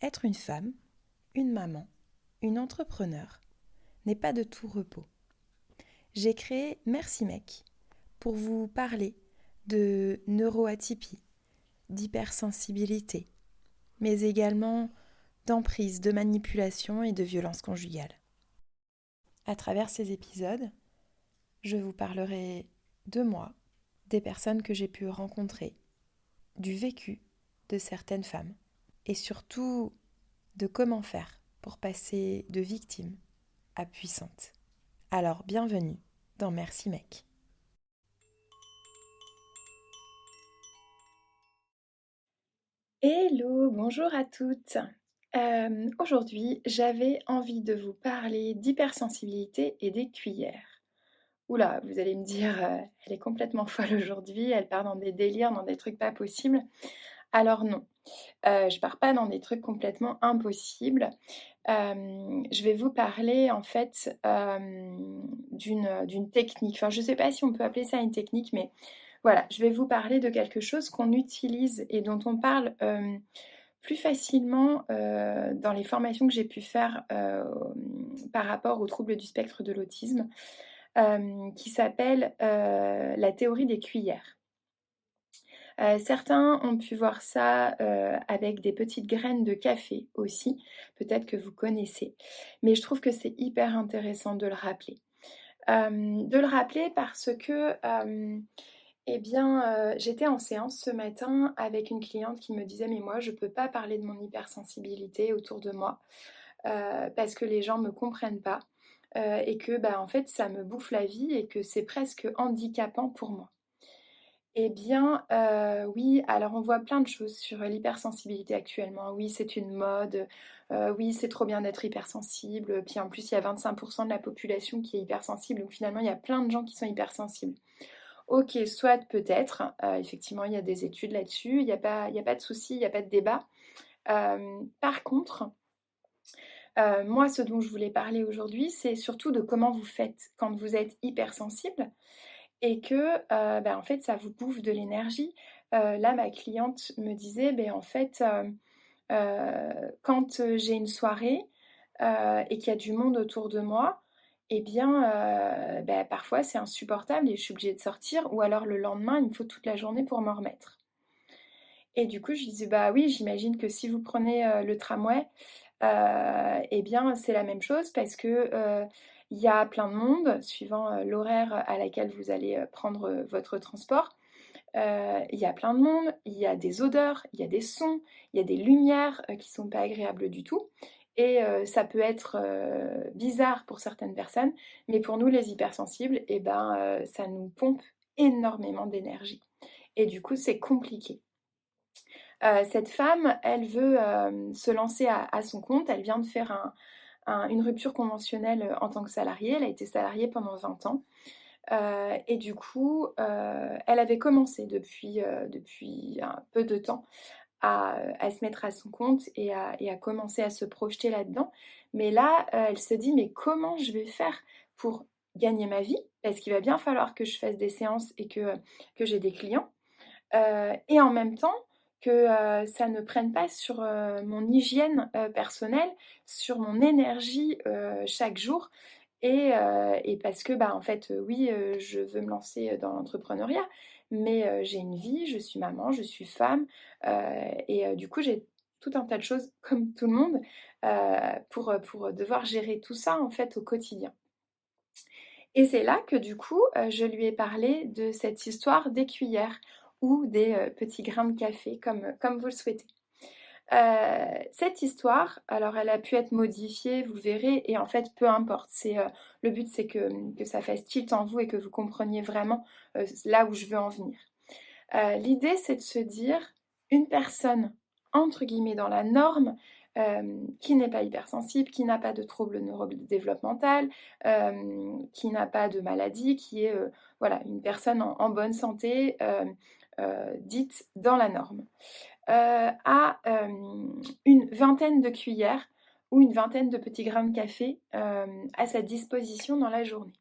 Être une femme, une maman, une entrepreneure n'est pas de tout repos. J'ai créé Merci Mec pour vous parler de neuroatypie, d'hypersensibilité, mais également d'emprise, de manipulation et de violence conjugale. À travers ces épisodes, je vous parlerai de moi, des personnes que j'ai pu rencontrer, du vécu de certaines femmes et surtout de comment faire pour passer de victime à puissante. Alors bienvenue dans Merci Mec. Hello, bonjour à toutes. Aujourd'hui, j'avais envie de vous parler d'hypersensibilité et des cuillères. Oula, vous allez me dire, elle est complètement folle aujourd'hui, elle part dans des délires, dans des trucs pas possibles. Alors non, je pars pas dans des trucs complètement impossibles. Je vais vous parler en fait, d'une technique. Enfin, je sais pas si on peut appeler ça une technique, mais voilà, je vais vous parler de quelque chose qu'on utilise et dont on parle, plus facilement, dans les formations que j'ai pu faire, par rapport aux troubles du spectre de l'autisme, qui s'appelle, la théorie des cuillères. Certains ont pu voir ça, avec des petites graines de café aussi, peut-être que vous connaissez. Mais je trouve que c'est hyper intéressant de le rappeler. De le rappeler parce que, j'étais en séance ce matin avec une cliente qui me disait: «Mais moi je peux pas parler de mon hypersensibilité autour de moi, parce que les gens me comprennent pas, et que, bah, en fait ça me bouffe la vie et que c'est presque handicapant pour moi». Eh bien, oui, alors on voit plein de choses sur l'hypersensibilité actuellement. Oui, c'est une mode, oui, c'est trop bien d'être hypersensible, puis en plus il y a 25 de la population qui est hypersensible, donc finalement il y a plein de gens qui sont hypersensibles. OK, soit peut-être, effectivement il y a des études là-dessus, il y a pas de souci, il y a pas de débat. Par contre, moi ce dont je voulais parler aujourd'hui, c'est surtout de comment vous faites quand vous êtes hypersensible et que, en fait, ça vous bouffe de l'énergie. Là, ma cliente me disait: «Beh, en fait, quand, j'ai une soirée, et qu'il y a du monde autour de moi et bien, parfois c'est insupportable et je suis obligée de sortir ou alors le lendemain, il me faut toute la journée pour m'en remettre». Et du coup, je lui disais: «Bah oui, j'imagine que si vous prenez, le tramway, et bien, c'est la même chose parce que, il y a plein de monde suivant, l'horaire à laquelle vous allez, prendre, votre transport. Il y a plein de monde, il y a des odeurs, il y a des sons, il y a des lumières, qui sont pas agréables du tout et ça peut être, bizarre pour certaines personnes, mais pour nous les hypersensibles et ben, ça nous pompe énormément d'énergie et du coup, c'est compliqué. Cette femme, elle veut, se lancer à son compte. Elle vient de faire une rupture conventionnelle, en tant que salariée. Elle a été salariée pendant 20 ans, et du coup, elle avait commencé depuis un peu de temps à se mettre à son compte et à commencer à se projeter là-dedans. Mais là, elle se dit: «Mais comment je vais faire pour gagner ma vie?» parce qu'il va bien falloir que je fasse des séances et que j'ai des clients. Et en même temps que, ça ne prenne pas sur, mon hygiène, personnelle, sur mon énergie, chaque jour et parce que, bah, en fait, oui, je veux me lancer, dans l'entrepreneuriat, mais j'ai une vie, je suis maman, je suis femme, et du coup, j'ai tout un tas de choses comme tout le monde, pour devoir gérer tout ça, en fait, au quotidien. Et c'est là que du coup, je lui ai parlé de cette histoire des cuillères ou des, petits grains de café comme vous le souhaitez. Cette histoire, alors elle a pu être modifiée, vous verrez et en fait peu importe. Le but c'est que ça fasse tilt en vous et que vous compreniez vraiment, là où je veux en venir. L'idée c'est de se dire: «Une personne entre guillemets «dans la norme», qui n'est pas hypersensible, qui n'a pas de trouble neurodéveloppemental, qui n'a pas de maladie, qui est, voilà, une personne en bonne santé, dite dans la norme, a, une vingtaine de cuillères ou une vingtaine de petits grains de café, à sa disposition dans la journée.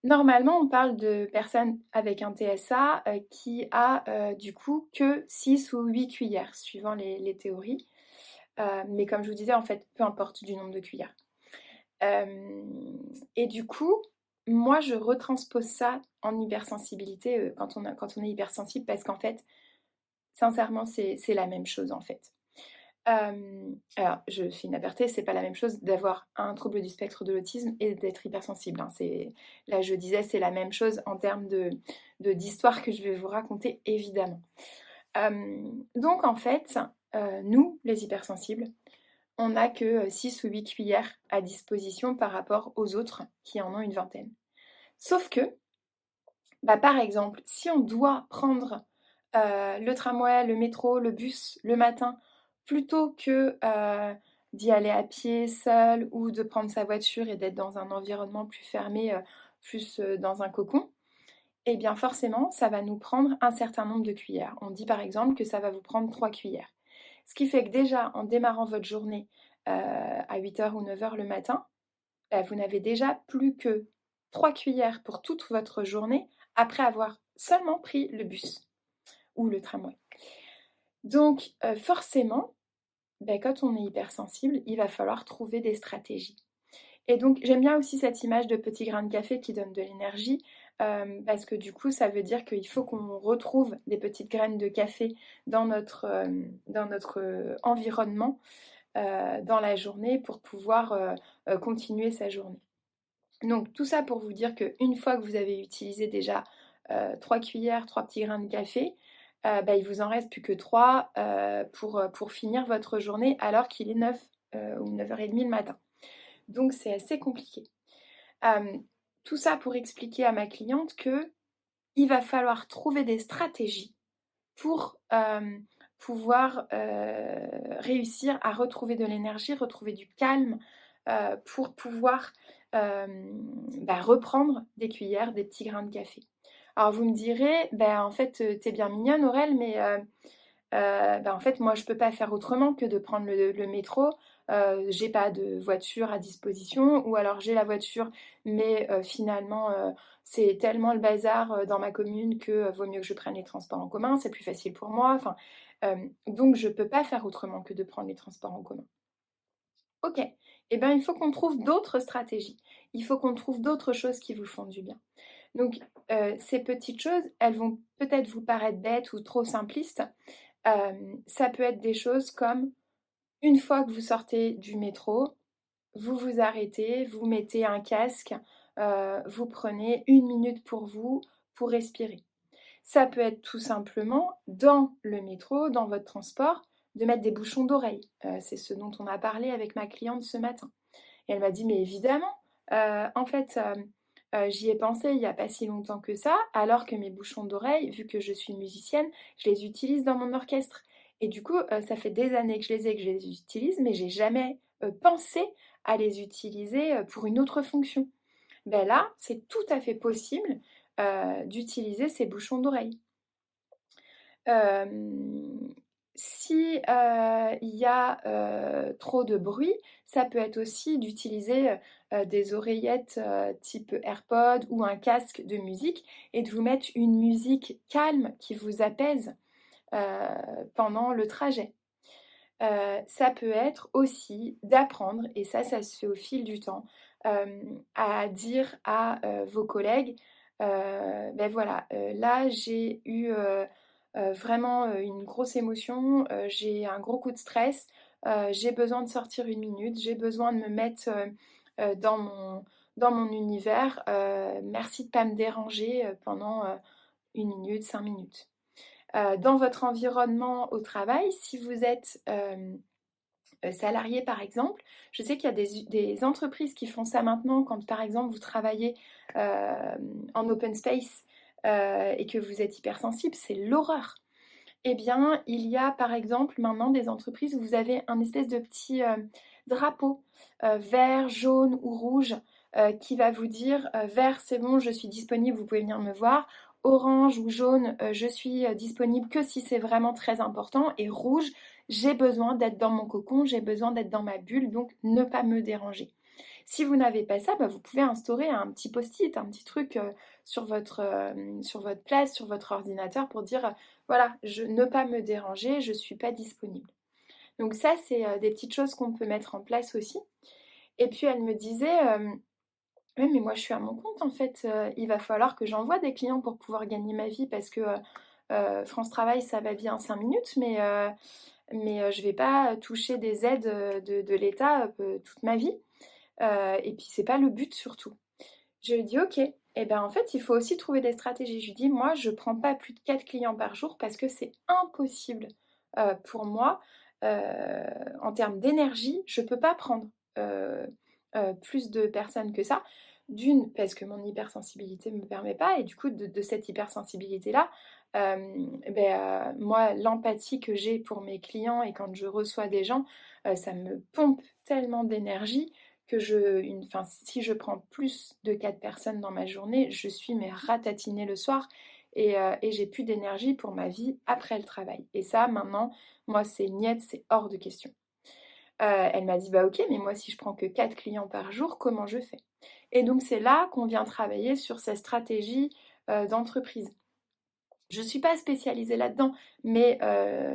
Normalement, on parle de personnes avec un TSA qui a du coup que 6 ou 8 cuillères, suivant les théories. Mais comme je vous disais, en fait, peu importe du nombre de cuillères. Et du coup, moi, je retranspose ça en hypersensibilité quand on est hypersensible, parce qu'en fait, sincèrement, c'est la même chose en fait. Alors, je fais une aparté, c'est pas la même chose d'avoir un trouble du spectre de l'autisme et d'être hypersensible, hein. Là, je disais, c'est la même chose en termes d'histoire que je vais vous raconter, évidemment. Donc, en fait, nous, les hypersensibles, on n'a que 6 ou 8 cuillères à disposition par rapport aux autres qui en ont une vingtaine. Sauf que, par exemple, si on doit prendre le tramway, le métro, le bus le matin, plutôt que d'y aller à pied seul ou de prendre sa voiture et d'être dans un environnement plus fermé, plus dans un cocon, eh bien forcément, ça va nous prendre un certain nombre de cuillères. On dit par exemple que ça va vous prendre 3 cuillères. Ce qui fait que déjà, en démarrant votre journée à 8h ou 9h le matin, vous n'avez déjà plus que 3 cuillères pour toute votre journée après avoir seulement pris le bus ou le tramway. Donc forcément, quand on est hypersensible, il va falloir trouver des stratégies. Et donc j'aime bien aussi cette image de petit grain de café qui donne de l'énergie, parce que du coup ça veut dire qu'il faut qu'on retrouve des petites graines de café dans notre environnement dans la journée pour pouvoir continuer sa journée. Donc tout ça pour vous dire qu'une fois que vous avez utilisé déjà 3 cuillères, 3 petits grains de café, il vous en reste plus que 3 pour finir votre journée alors qu'il est 9 ou 9h30 le matin. Donc c'est assez compliqué. Tout ça pour expliquer à ma cliente qu'il va falloir trouver des stratégies pour pouvoir réussir à retrouver de l'énergie, retrouver du calme, pour pouvoir reprendre des cuillères, des petits grains de café. Alors vous me direz, en fait, t'es bien mignonne Aurèle, mais en fait, moi, je peux pas faire autrement que de prendre le métro. J'ai pas de voiture à disposition, ou alors j'ai la voiture, mais finalement, c'est tellement le bazar dans ma commune que vaut mieux que je prenne les transports en commun, c'est plus facile pour moi. Enfin, donc je peux pas faire autrement que de prendre les transports en commun. Ok, il faut qu'on trouve d'autres stratégies. Il faut qu'on trouve d'autres choses qui vous font du bien. Donc, ces petites choses, elles vont peut-être vous paraître bêtes ou trop simplistes. Ça peut être des choses comme, une fois que vous sortez du métro, vous vous arrêtez, vous mettez un casque, vous prenez 1 minute pour vous, pour respirer. Ça peut être tout simplement, dans le métro, dans votre transport, de mettre des bouchons d'oreille. C'est ce dont on a parlé avec ma cliente ce matin. Et elle m'a dit, mais évidemment, en fait, j'y ai pensé il n'y a pas si longtemps que ça, alors que mes bouchons d'oreille, vu que je suis musicienne, je les utilise dans mon orchestre. Et du coup, ça fait des années que je les utilise, mais j'ai jamais pensé à les utiliser pour une autre fonction. Là, c'est tout à fait possible d'utiliser ces bouchons d'oreille. Si il y a trop de bruit, ça peut être aussi d'utiliser des oreillettes type AirPod ou un casque de musique et de vous mettre une musique calme qui vous apaise pendant le trajet. Ça peut être aussi d'apprendre, et ça se fait au fil du temps, à dire à vos collègues, voilà, là j'ai eu vraiment une grosse émotion, j'ai un gros coup de stress, j'ai besoin de sortir 1 minute, j'ai besoin de me mettre dans mon univers, merci de ne pas me déranger pendant 1 minute, 5 minutes. Dans votre environnement au travail, si vous êtes salarié par exemple, je sais qu'il y a des entreprises qui font ça maintenant quand par exemple vous travaillez en open space et que vous êtes hypersensible, c'est l'horreur. Eh bien, il y a par exemple maintenant des entreprises où vous avez un espèce de petit drapeau vert, jaune ou rouge qui va vous dire vert, c'est bon, je suis disponible, vous pouvez venir me voir. Orange ou jaune, je suis disponible que si c'est vraiment très important. Et rouge, j'ai besoin d'être dans mon cocon, j'ai besoin d'être dans ma bulle, donc ne pas me déranger. Si vous n'avez pas ça, vous pouvez instaurer un petit post-it, un petit truc sur votre place, sur votre ordinateur pour dire voilà, ne pas me déranger, je ne suis pas disponible. Donc ça, c'est des petites choses qu'on peut mettre en place aussi. Et puis elle me disait oui, mais moi je suis à mon compte en fait, il va falloir que j'envoie des clients pour pouvoir gagner ma vie parce que France Travail ça va bien 5 minutes, mais je vais pas toucher des aides de l'État toute ma vie. Et puis c'est pas le but surtout. Je lui dis ok, et ben en fait il faut aussi trouver des stratégies. Je lui dis moi je prends pas plus de 4 clients par jour parce que c'est impossible pour moi en termes d'énergie, je peux pas prendre euh, plus de personnes que ça. D'une, parce que mon hypersensibilité ne me permet pas, et du coup, de cette hypersensibilité-là, moi, l'empathie que j'ai pour mes clients et quand je reçois des gens, ça me pompe tellement d'énergie que si je prends plus de 4 personnes dans ma journée, je suis ratatinée le soir et j'ai plus d'énergie pour ma vie après le travail. Et ça, maintenant, moi, c'est niet, c'est hors de question. Elle m'a dit, bah ok, mais moi si je prends que 4 clients par jour, comment je fais? Et donc c'est là qu'on vient travailler sur ces stratégies d'entreprise. Je ne suis pas spécialisée là-dedans, mais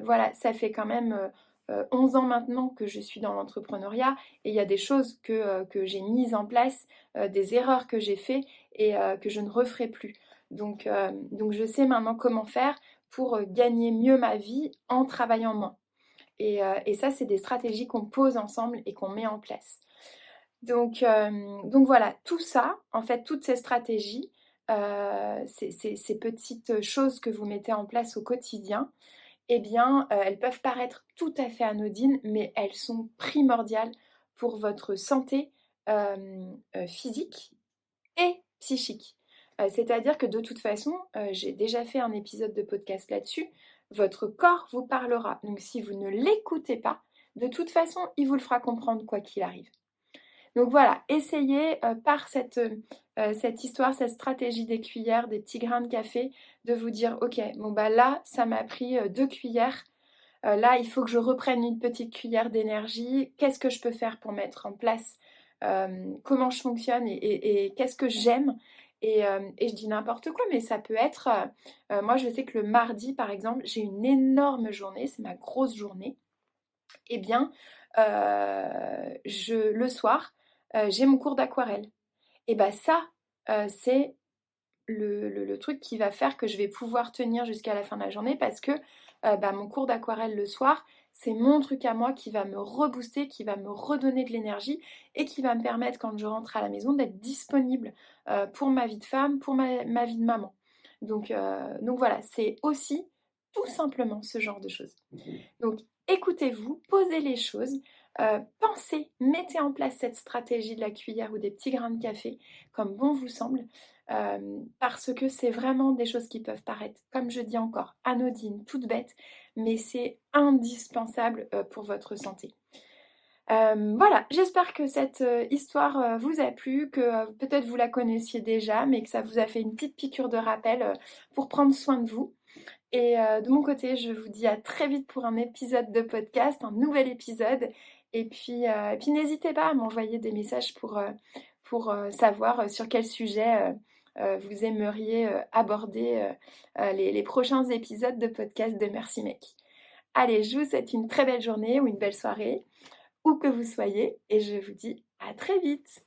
voilà, ça fait quand même 11 ans maintenant que je suis dans l'entrepreneuriat et il y a des choses que j'ai mises en place, des erreurs que j'ai faites et que je ne referai plus. Donc je sais maintenant comment faire pour gagner mieux ma vie en travaillant moins. Et ça, c'est des stratégies qu'on pose ensemble et qu'on met en place. Donc voilà, tout ça, en fait, toutes ces stratégies, ces petites choses que vous mettez en place au quotidien, eh bien, elles peuvent paraître tout à fait anodines, mais elles sont primordiales pour votre santé physique et psychique. C'est-à-dire que de toute façon, j'ai déjà fait un épisode de podcast là-dessus, votre corps vous parlera. Donc si vous ne l'écoutez pas, de toute façon, il vous le fera comprendre quoi qu'il arrive. Donc voilà, essayez par cette histoire, cette stratégie des cuillères, des petits grains de café, de vous dire, ok, bon bah là, ça m'a pris 2 cuillères. Là, il faut que je reprenne une petite cuillère d'énergie. Qu'est-ce que je peux faire pour mettre en place comment je fonctionne et qu'est-ce que j'aime et je dis n'importe quoi, mais ça peut être... moi, je sais que le mardi, par exemple, j'ai une énorme journée, c'est ma grosse journée. Eh bien, le soir, j'ai mon cours d'aquarelle. Et bien ça, c'est le truc qui va faire que je vais pouvoir tenir jusqu'à la fin de la journée parce que mon cours d'aquarelle le soir, c'est mon truc à moi qui va me rebooster, qui va me redonner de l'énergie et qui va me permettre quand je rentre à la maison d'être disponible pour ma vie de femme, pour ma vie de maman. Donc voilà, c'est aussi tout simplement ce genre de choses. Donc écoutez-vous, posez les choses, pensez, mettez en place cette stratégie de la cuillère ou des petits grains de café comme bon vous semble, parce que c'est vraiment des choses qui peuvent paraître, comme je dis encore, anodines, toutes bêtes, mais c'est indispensable pour votre santé. Voilà, j'espère que cette histoire vous a plu, que peut-être vous la connaissiez déjà, mais que ça vous a fait une petite piqûre de rappel pour prendre soin de vous. Et de mon côté, je vous dis à très vite pour un épisode de podcast, un nouvel épisode. Et puis n'hésitez pas à m'envoyer des messages pour savoir sur quel sujet vous aimeriez aborder les prochains épisodes de podcast de Merci Mec. Allez, je vous souhaite une très belle journée ou une belle soirée, où que vous soyez, et je vous dis à très vite.